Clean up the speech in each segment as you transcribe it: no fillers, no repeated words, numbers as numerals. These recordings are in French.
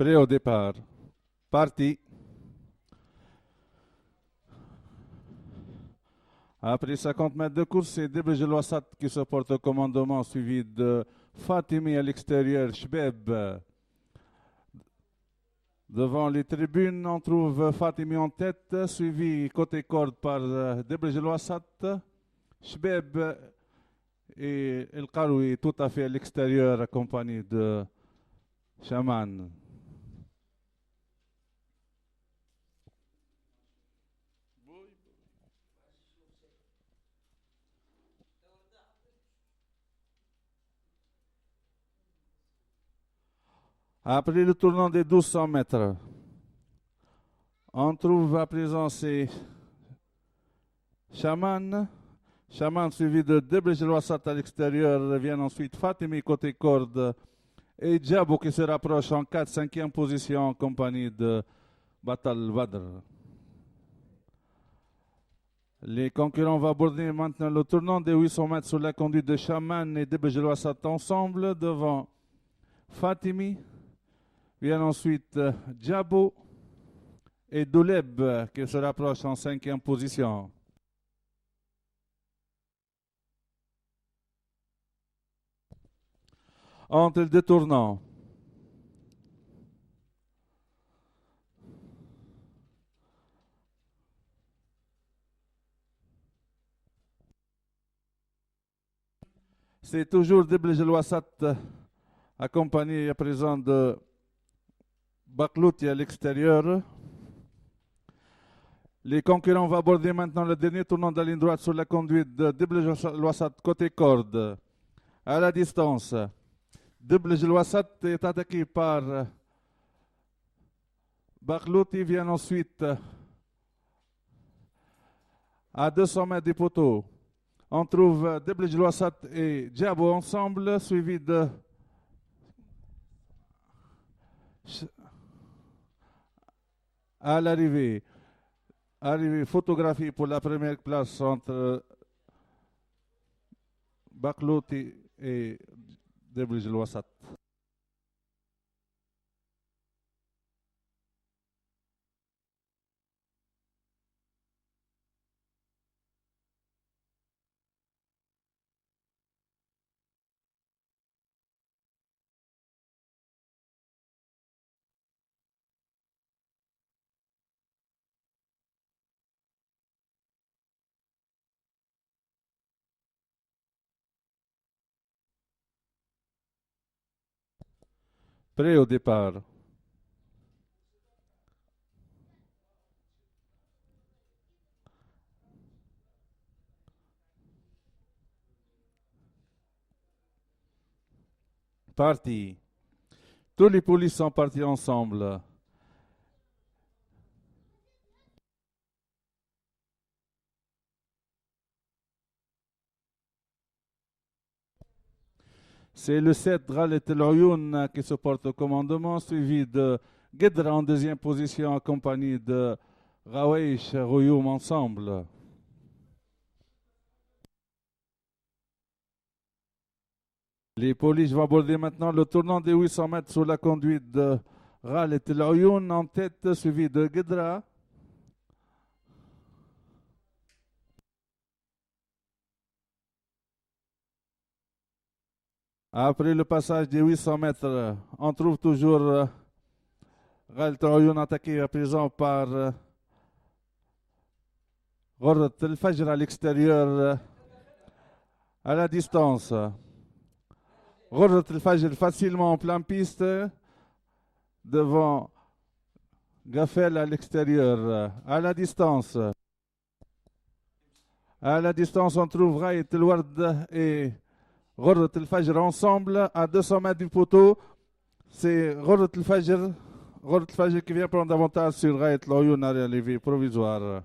Prêt au départ. Parti. Après 50 mètres de course, c'est Debreje Loissat qui se porte au commandement, suivi de Fatimi à l'extérieur, Shbeb. Devant les tribunes, on trouve Fatimi en tête, suivi côté corde par Debreje Loissat, Shbeb et El Karoui tout à fait à l'extérieur, accompagné de Shaman. Après le tournant des 1200 mètres, on trouve à présent c'est Shaman. Shaman suivi de Debreje Loissat à l'extérieur, vient ensuite Fatimi côté corde et Diabo qui se rapproche en 4-5e position en compagnie de Batal Badr. Les concurrents vont aborder maintenant le tournant des 800 mètres sous la conduite de Shaman et Debreje Loissat ensemble devant Fatimi. Vient ensuite Diabo et Douleb qui se rapproche en 5e position. Entre les deux tournants. C'est toujours Debreje Loissat accompagné à présent de Baklouti à l'extérieur. Les concurrents vont aborder maintenant le dernier tournant de la ligne droite sur la conduite de Debreje Loissat côté corde. À la distance, Debreje Loissat est attaqué par Baklouti, vient ensuite à 200 mètres du poteau. On trouve Debreje Loissat et Diabo ensemble, suivi de à l'arrivée. Arrivée photographie pour la première place entre Baklouti et Debreje Loissat. Prêt au départ. Parti. Tous les polices sont partis ensemble. C'est le 7 Ralet El Ayoun qui se porte au commandement, suivi de Guedra en deuxième position, accompagné de Raweish Royoum ensemble. Les polices vont aborder maintenant le tournant des 800 mètres sous la conduite de Ralet El Ayoun en tête, suivi de Guedra. Après le passage des 800 mètres, on trouve toujours Ralet El Ayoun attaqué à présent par Ghorrat El Fajr à l'extérieur, à la distance. Ghorrat El Fajr facilement en plein piste devant Gaffel à l'extérieur. À la distance. À la distance, on trouve Raït El Ward et Ghorrat El Fajr ensemble à 200 mètres du poteau. C'est Ghorrat El Fajr qui vient prendre avantage sur Raït El Ayoun à l'arrivée provisoire.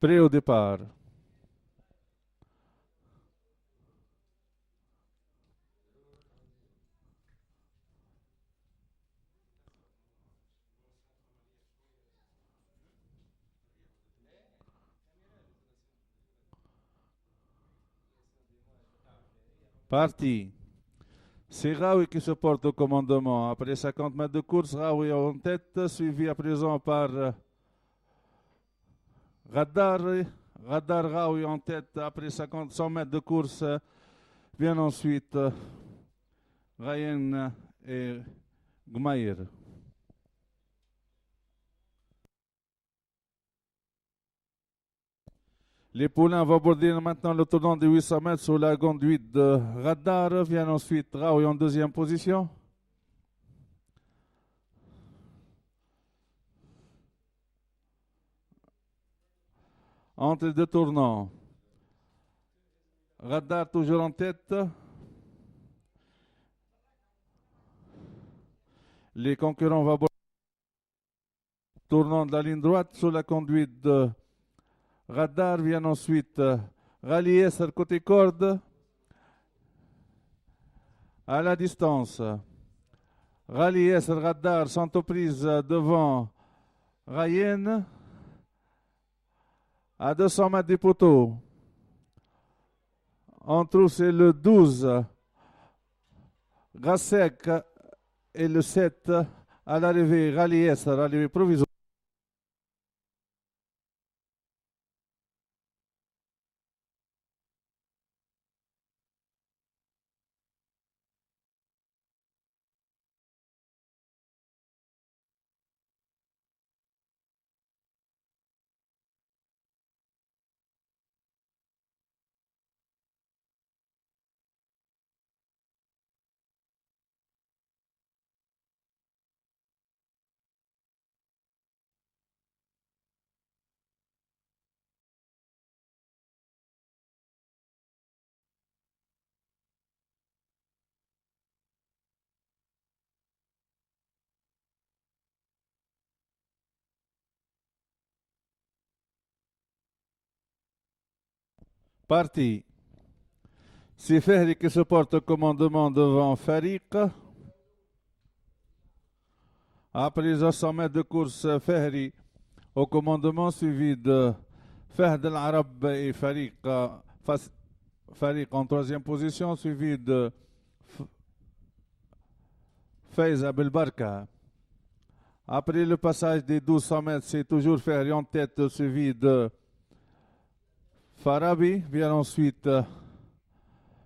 Prêt au départ. Parti. C'est Raoui qui se porte au commandement. Après 50 mètres de course, Raoui en tête, suivi à présent par Radar. Radar Raoui en tête après 100 mètres de course. Vient ensuite Ryan et Gmaïr. Les poulains vont aborder maintenant le tournant de 800 mètres sur la conduite de Radar. Vient ensuite Raoui en deuxième position. Entre les deux tournants. Radar toujours en tête. Les concurrents vont aborder le tournant de la ligne droite sur la conduite de Radar. Vient ensuite Rally sur côté corde. À la distance. Rally Radar sont aux prises devant Ryan. À 200 mètres du poteau. On trouve c'est le 12 Gassek et le 7 à l'arrivée Rally arrivée provisoire. Parti. C'est Fehri qui se porte au commandement devant Farik. Après les 100 mètres de course, Fehri au commandement suivi de Fahd al-Arab et Farik. Farik en troisième position suivi de Faiz Abelbarka. Après le passage des 1200 mètres, c'est toujours Fehri en tête suivi de Farabi. Vient ensuite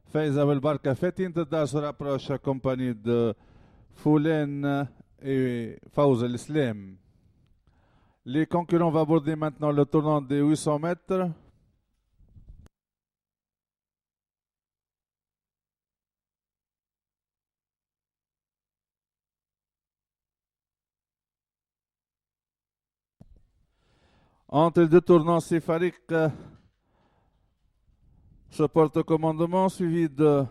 Faiz Abelbarka. Fetin Tadar se rapproche accompagné de Foulen et Fawz al-Islam. Les concurrents vont aborder maintenant le tournant des 800 mètres. Entre les deux tournants, c'est Farik se porte au commandement, suivi de...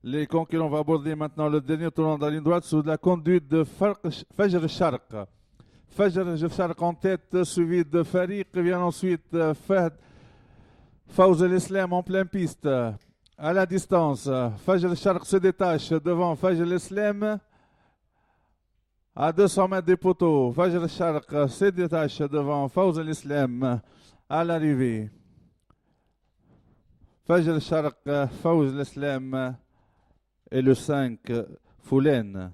Les concurrents vont aborder maintenant le dernier tournant de la ligne droite sous la conduite de Fajr Sharq. Fajr Sharq en tête, suivi de Farik. Vient ensuite Fawz al-Islam en pleine piste. À la distance, Fajr Sharq se détache devant Fajr al-Islam. À 200 mètres des poteaux, Fajr Sharq se détache devant Fawz al-Islam à l'arrivée. Fajr Sharq, Fawz al-Islam et le 5 Foulen.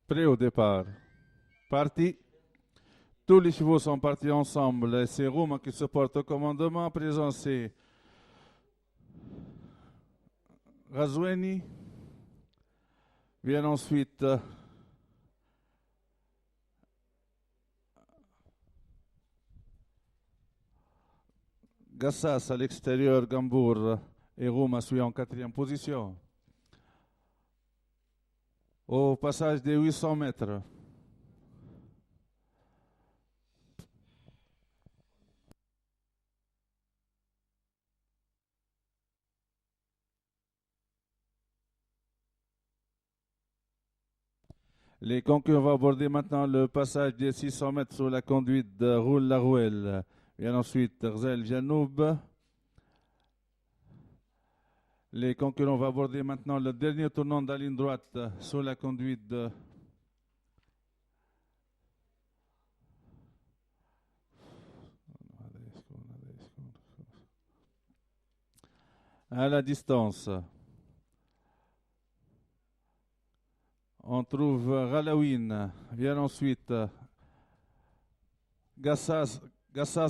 Prêt au départ. Parti. Tous les chevaux sont partis ensemble. C'est Rouma qui se porte au commandement. Présent, c'est Razoueni. Vient ensuite Gassas à l'extérieur, Gambour et Rouma suit en quatrième position. Au passage des 800 mètres. Les concurrents vont aborder maintenant le passage des 600 mètres sur la conduite de Roule-la-Rouelle. Vient ensuite Rzel Janoub. Les concurrents vont aborder maintenant le dernier tournant de la ligne droite sur la conduite de à la distance. On trouve Ralawin. Vient ensuite Gassas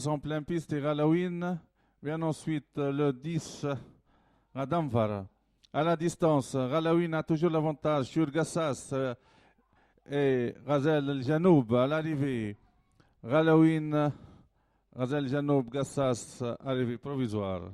en pleine piste et Ralawin. Vient ensuite le 10 Radamvar. À la distance, Ralawin a toujours l'avantage sur Gassas et Rzel Janoub à l'arrivée. Ralawin, Rzel Janoub, Gassas, arrivée provisoire.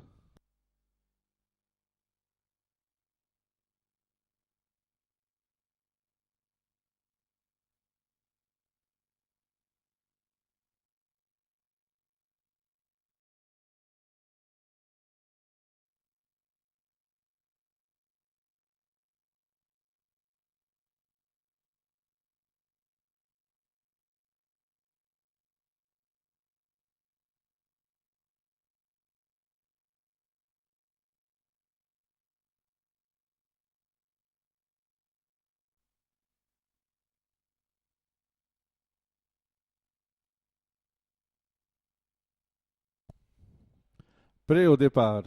Prêt au départ.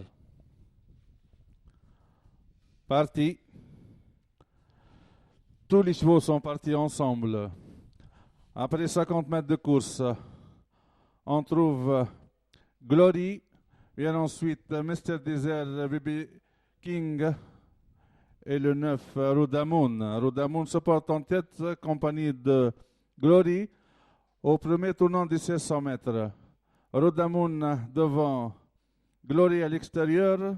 Parti. Tous les chevaux sont partis ensemble. Après 50 mètres de course, on trouve Glory. Vient ensuite Mr. Desert, Baby King et le 9 Rudamoon. Rudamoon se porte en tête, compagnie de Glory, au premier tournant des 1600 mètres. Rudamoon devant Glory à l'extérieur.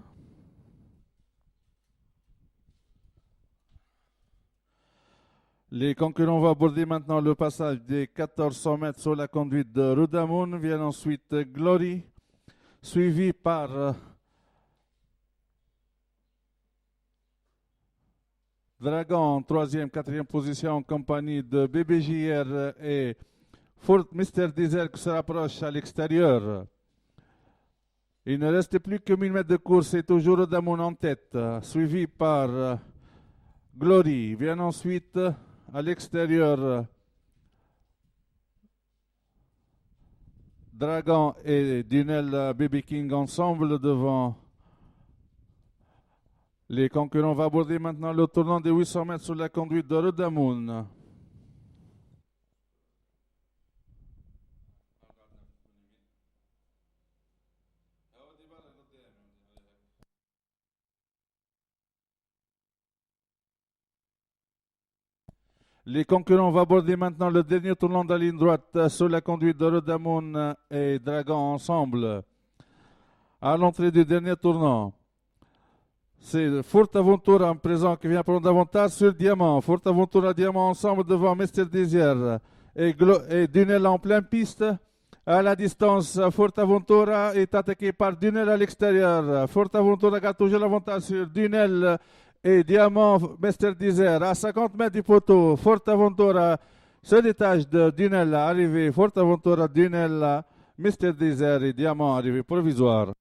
Les concurrents vont aborder maintenant le passage des 1400 mètres sur la conduite de Rudamoon. Vient ensuite Glory, suivi par Dragon en troisième, quatrième position en compagnie de BBJR et Fort Mr. Desert qui se rapproche à l'extérieur. Il ne reste plus que 1000 mètres de course et toujours Rudamoon en tête, suivi par Glory. Vient ensuite à l'extérieur Dragon et Dunel Baby King ensemble devant. Les concurrents vont aborder maintenant le tournant des 800 mètres sur la conduite de Rudamoon. Les concurrents vont aborder maintenant le dernier tournant de la ligne droite sur la conduite de Rudamoon et Dragon ensemble. À l'entrée du dernier tournant, c'est Fortaventura en présent qui vient prendre davantage sur Diamant. Fortaventura Diamant ensemble devant Mr. Desert et Dunel en pleine piste. À la distance, Fortaventura est attaqué par Dunel à l'extérieur. Fortaventura garde toujours l'avantage sur Dunel et Diamant, Mr. Desert. À 50 mètres du poteau, Fortaventura se détache de Dunel arrivé. Fortaventura, Dunel, Mr. Desert et Diamant arrivé provisoire.